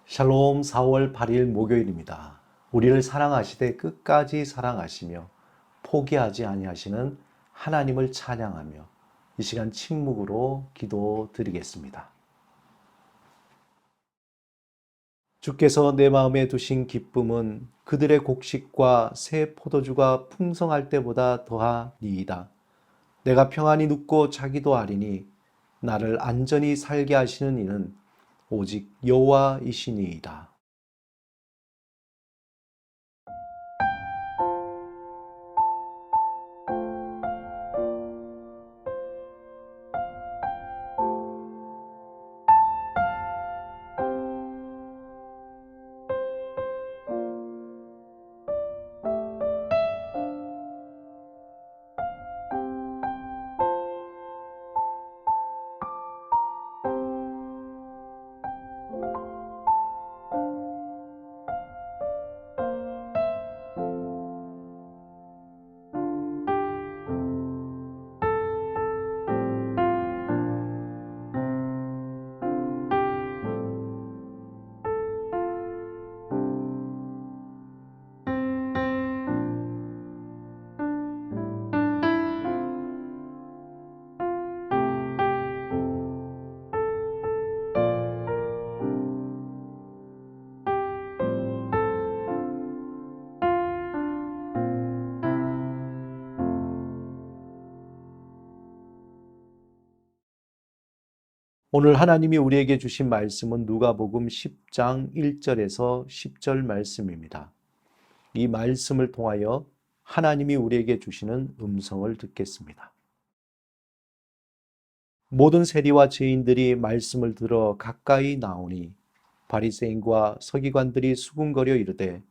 샬롬 4월 8일 목요일입니다. 우리를 사랑하시되 끝까지 사랑하시며 포기하지 아니하시는 하나님을 찬양하며 이 시간 침묵으로 기도드리겠습니다. 주께서 내 마음에 두신 기쁨은 그들의 곡식과 새 포도주가 풍성할 때보다 더하니이다. 내가 평안히 눕고 자기도 하리니 나를 안전히 살게 하시는 이는 오직 여호와이시니이다. 오늘 하나님이 우리에게 주신 말씀은 누가복음 10장 1절에서 10절 말씀입니다. 이 말씀을 통하여 하나님이 우리에게 주시는 음성을 듣겠습니다. 모든 세리와 죄인들이 말씀을 들어 가까이 나오니 바리새인과 서기관들이 수군거려 이르되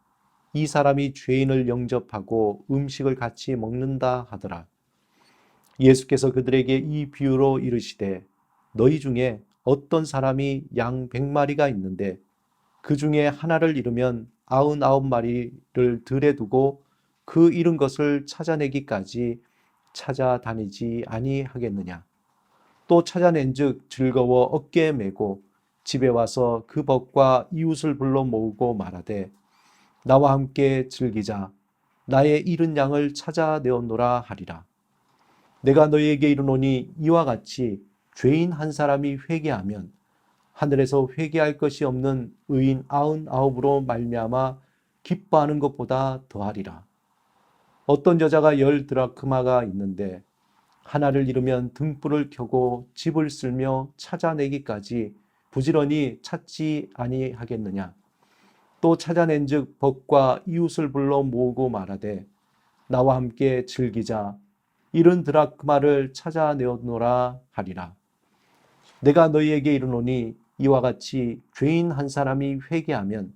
이 사람이 죄인을 영접하고 음식을 같이 먹는다 하더라. 예수께서 그들에게 이 비유로 이르시되 너희 중에 어떤 사람이 양 100마리가 있는데 그 중에 하나를 잃으면 99마리를 들에 두고 그 잃은 것을 찾아내기까지 찾아다니지 아니하겠느냐. 또 찾아낸즉 즐거워 어깨에 메고 집에 와서 그 벗과 이웃을 불러 모으고 말하되 나와 함께 즐기자. 나의 잃은 양을 찾아내었노라 하리라. 내가 너희에게 이르노니 이와 같이 죄인 한 사람이 회개하면 하늘에서 회개할 것이 없는 의인 99으로 말미암아 기뻐하는 것보다 더하리라. 어떤 여자가 10드라크마가 있는데 하나를 잃으면 등불을 켜고 집을 쓸며 찾아내기까지 부지런히 찾지 아니하겠느냐. 또 찾아낸즉 벗과 이웃을 불러 모으고 말하되 나와 함께 즐기자. 잃은 드라크마를 찾아내었노라 하리라. 내가 너희에게 이르노니 이와 같이 죄인 한 사람이 회개하면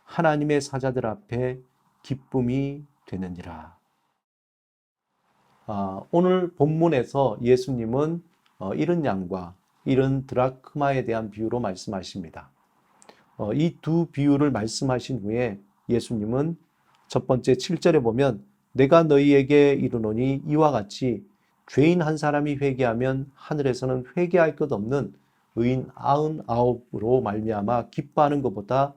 하나님의 사자들 앞에 기쁨이 되느니라. 오늘 본문에서 예수님은 잃은 양과 잃은 드라크마에 대한 비유로 말씀하십니다. 이 두 비유를 말씀하신 후에 예수님은 첫 번째 7절에 보면 내가 너희에게 이르노니 이와 같이 죄인 한 사람이 회개하면 하늘에서는 회개할 것 없는 의인 99으로 말미암아 기뻐하는 것보다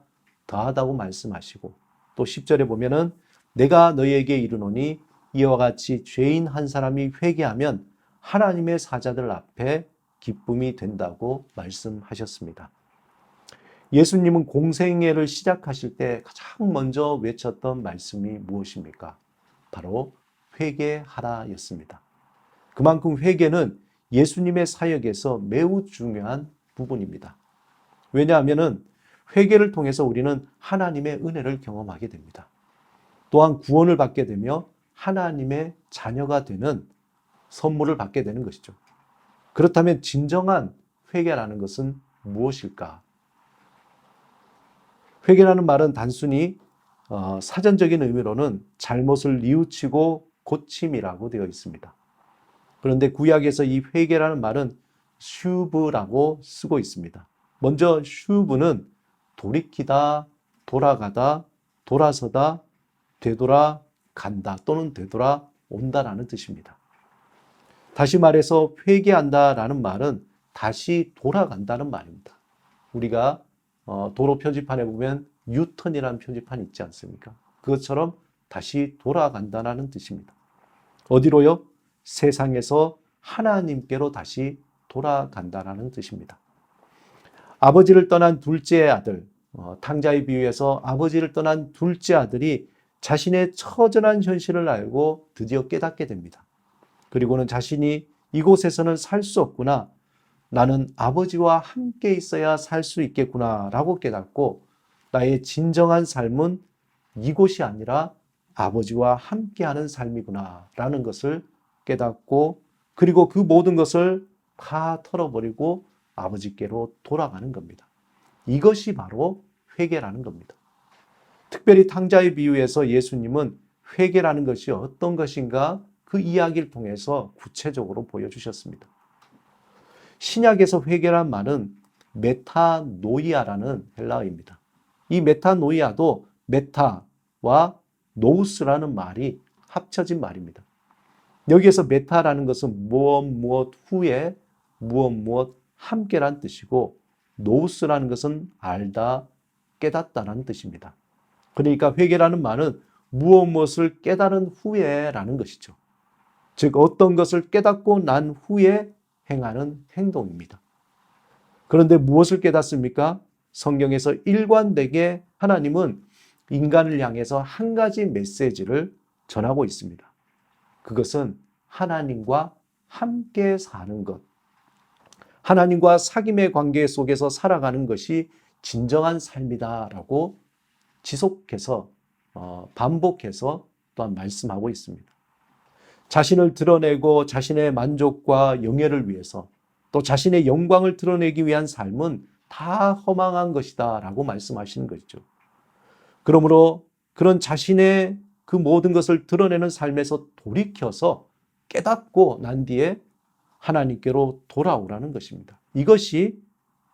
더하다고 말씀하시고 또 10절에 보면은 내가 너희에게 이르노니 이와 같이 죄인 한 사람이 회개하면 하나님의 사자들 앞에 기쁨이 된다고 말씀하셨습니다. 예수님은 공생애를 시작하실 때 가장 먼저 외쳤던 말씀이 무엇입니까? 바로 회개하라였습니다. 그만큼 회개는 예수님의 사역에서 매우 중요한 부분입니다. 왜냐하면 회개를 통해서 우리는 하나님의 은혜를 경험하게 됩니다. 또한 구원을 받게 되며 하나님의 자녀가 되는 선물을 받게 되는 것이죠. 그렇다면 진정한 회개라는 것은 무엇일까? 회개라는 말은 단순히 사전적인 의미로는 잘못을 뉘우치고 고침이라고 되어 있습니다. 그런데 구약에서 이 회개라는 말은 슈브라고 쓰고 있습니다. 먼저 슈브는 돌이키다, 돌아가다, 돌아서다, 되돌아간다 또는 되돌아온다라는 뜻입니다. 다시 말해서 회개한다라는 말은 다시 돌아간다는 말입니다. 우리가 도로 표지판에 보면 유턴이라는 표지판이 있지 않습니까? 그것처럼 다시 돌아간다는 뜻입니다. 어디로요? 세상에서 하나님께로 다시 돌아간다는 뜻입니다. 아버지를 떠난 둘째 아들, 탕자의 비유에서 아버지를 떠난 둘째 아들이 자신의 처절한 현실을 알고 드디어 깨닫게 됩니다. 그리고는 자신이 이곳에서는 살 수 없구나. 나는 아버지와 함께 있어야 살 수 있겠구나 라고 깨닫고 나의 진정한 삶은 이곳이 아니라 아버지와 함께하는 삶이구나 라는 것을 깨닫고 그리고 그 모든 것을 다 털어버리고 아버지께로 돌아가는 겁니다. 이것이 바로 회개라는 겁니다. 특별히 탕자의 비유에서 예수님은 회개라는 것이 어떤 것인가 그 이야기를 통해서 구체적으로 보여주셨습니다. 신약에서 회개란 말은 메타노이아라는 헬라어입니다. 이 메타노이아도 메타와 노우스라는 말이 합쳐진 말입니다. 여기에서 메타라는 것은 무엇 후에 무엇 함께란 뜻이고 노우스라는 것은 알다, 깨닫다라는 뜻입니다. 그러니까 회개라는 말은 무엇을 깨달은 후에라는 것이죠. 즉 어떤 것을 깨닫고 난 후에 행하는 행동입니다. 그런데 무엇을 깨닫습니까? 성경에서 일관되게 하나님은 인간을 향해서 한 가지 메시지를 전하고 있습니다. 그것은 하나님과 함께 사는 것, 하나님과 사귐의 관계 속에서 살아가는 것이 진정한 삶이다라고 지속해서 반복해서 또한 말씀하고 있습니다. 자신을 드러내고 자신의 만족과 영예를 위해서 또 자신의 영광을 드러내기 위한 삶은 다 허망한 것이다 라고 말씀하시는 것이죠. 그러므로 그런 자신의 그 모든 것을 드러내는 삶에서 돌이켜서 깨닫고 난 뒤에 하나님께로 돌아오라는 것입니다. 이것이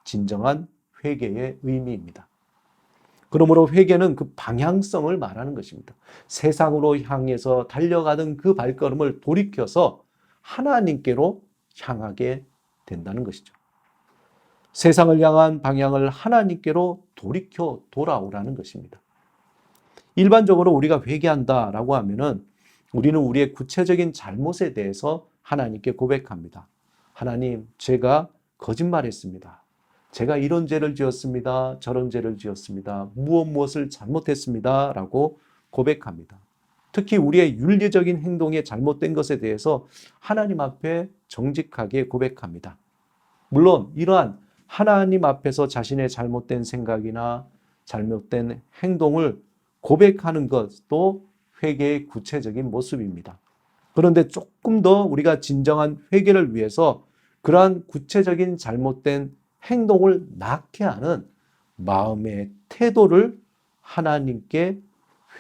진정한 회개의 의미입니다. 그러므로 회개는 그 방향성을 말하는 것입니다. 세상으로 향해서 달려가던 그 발걸음을 돌이켜서 하나님께로 향하게 된다는 것이죠. 세상을 향한 방향을 하나님께로 돌이켜 돌아오라는 것입니다. 일반적으로 우리가 회개한다라고 하면은 우리는 우리의 구체적인 잘못에 대해서 하나님께 고백합니다. 하나님, 제가 거짓말했습니다. 제가 이런 죄를 지었습니다. 저런 죄를 지었습니다. 무엇을 잘못했습니다. 라고 고백합니다. 특히 우리의 윤리적인 행동에 잘못된 것에 대해서 하나님 앞에 정직하게 고백합니다. 물론 이러한 하나님 앞에서 자신의 잘못된 생각이나 잘못된 행동을 고백하는 것도 회개의 구체적인 모습입니다. 그런데 조금 더 우리가 진정한 회개를 위해서 그러한 구체적인 잘못된 행동을 낳게 하는 마음의 태도를 하나님께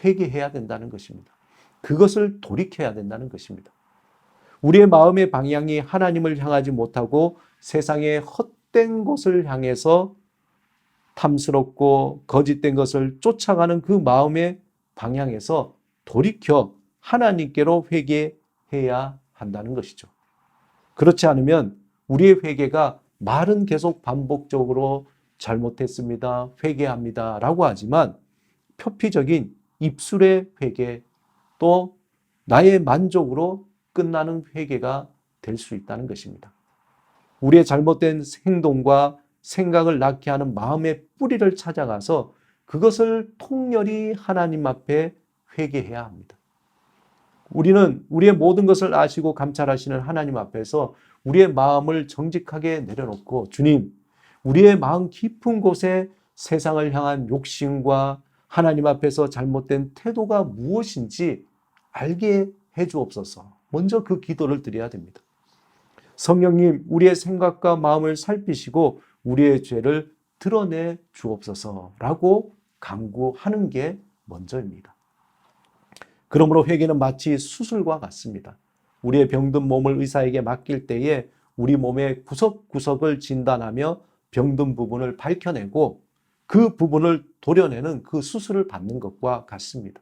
회개해야 된다는 것입니다. 그것을 돌이켜야 된다는 것입니다. 우리의 마음의 방향이 하나님을 향하지 못하고 세상의 헛된 곳을 향해서 탐스럽고 거짓된 것을 쫓아가는 그 마음의 방향에서 돌이켜 하나님께로 회개해야 한다는 것이죠. 그렇지 않으면 우리의 회개가 말은 계속 반복적으로 잘못했습니다, 회개합니다 라고 하지만 표피적인 입술의 회개 또 나의 만족으로 끝나는 회개가 될 수 있다는 것입니다. 우리의 잘못된 행동과 생각을 낳게 하는 마음의 뿌리를 찾아가서 그것을 통렬히 하나님 앞에 회개해야 합니다. 우리는 우리의 모든 것을 아시고 감찰하시는 하나님 앞에서 우리의 마음을 정직하게 내려놓고 주님, 우리의 마음 깊은 곳에 세상을 향한 욕심과 하나님 앞에서 잘못된 태도가 무엇인지 알게 해 주옵소서. 먼저 그 기도를 드려야 됩니다. 성령님, 우리의 생각과 마음을 살피시고 우리의 죄를 드러내 주옵소서라고 간구하는 게 먼저입니다. 그러므로 회개는 마치 수술과 같습니다. 우리의 병든 몸을 의사에게 맡길 때에 우리 몸의 구석구석을 진단하며 병든 부분을 밝혀내고 그 부분을 도려내는 그 수술을 받는 것과 같습니다.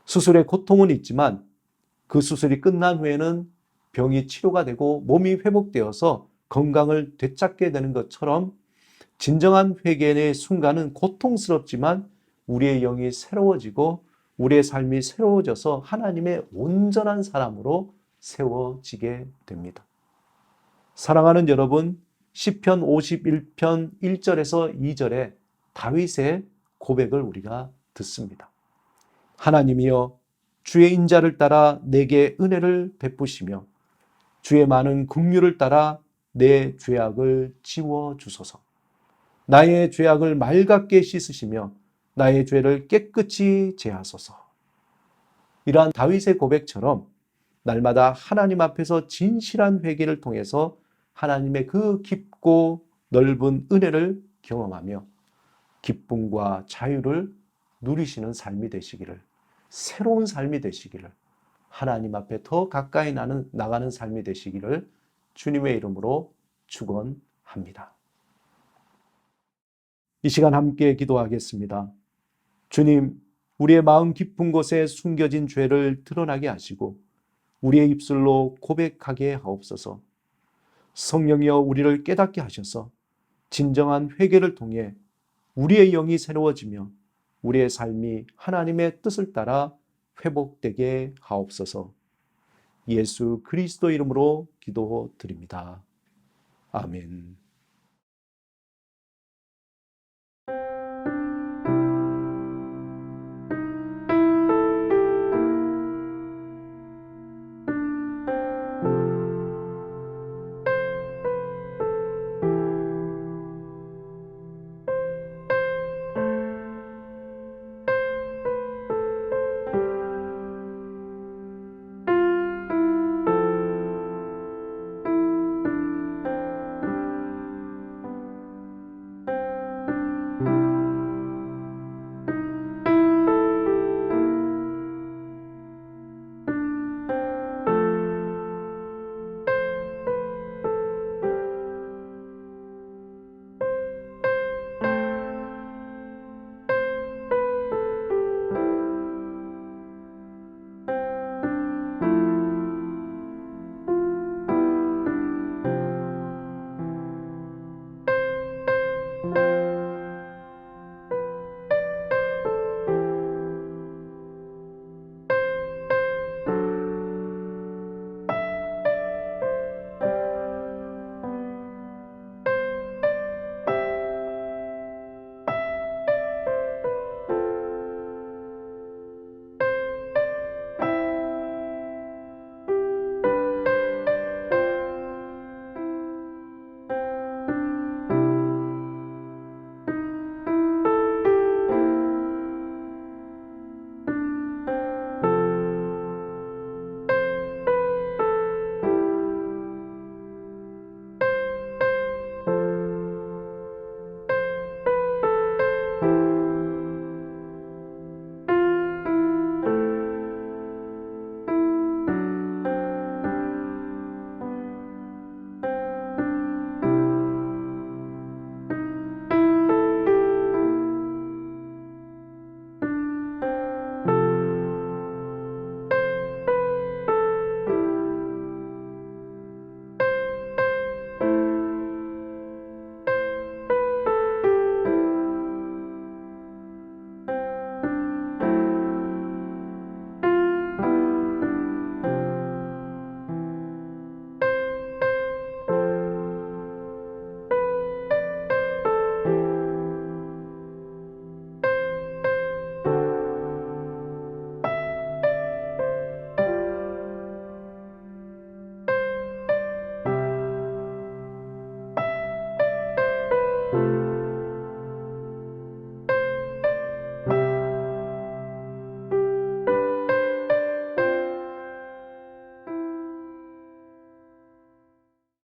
수술의 고통은 있지만 그 수술이 끝난 후에는 병이 치료가 되고 몸이 회복되어서 건강을 되찾게 되는 것처럼 진정한 회개의 순간은 고통스럽지만 우리의 영이 새로워지고 우리의 삶이 새로워져서 하나님의 온전한 사람으로 세워지게 됩니다. 사랑하는 여러분, 시편 51편 1절에서 2절에 다윗의 고백을 우리가 듣습니다. 하나님이여, 주의 인자를 따라 내게 은혜를 베푸시며 주의 많은 긍휼을 따라 내 죄악을 지워 주소서. 나의 죄악을 맑게 씻으시며 나의 죄를 깨끗이 제하소서. 이러한 다윗의 고백처럼 날마다 하나님 앞에서 진실한 회개를 통해서 하나님의 그 깊고 넓은 은혜를 경험하며 기쁨과 자유를 누리시는 삶이 되시기를, 새로운 삶이 되시기를, 하나님 앞에 더 가까이 나가는 삶이 되시기를 주님의 이름으로 축원합니다. 이 시간 함께 기도하겠습니다. 주님, 우리의 마음 깊은 곳에 숨겨진 죄를 드러나게 하시고 우리의 입술로 고백하게 하옵소서. 성령이여 우리를 깨닫게 하셔서 진정한 회개를 통해 우리의 영이 새로워지며 우리의 삶이 하나님의 뜻을 따라 회복되게 하옵소서. 예수 그리스도 이름으로 기도드립니다. 아멘.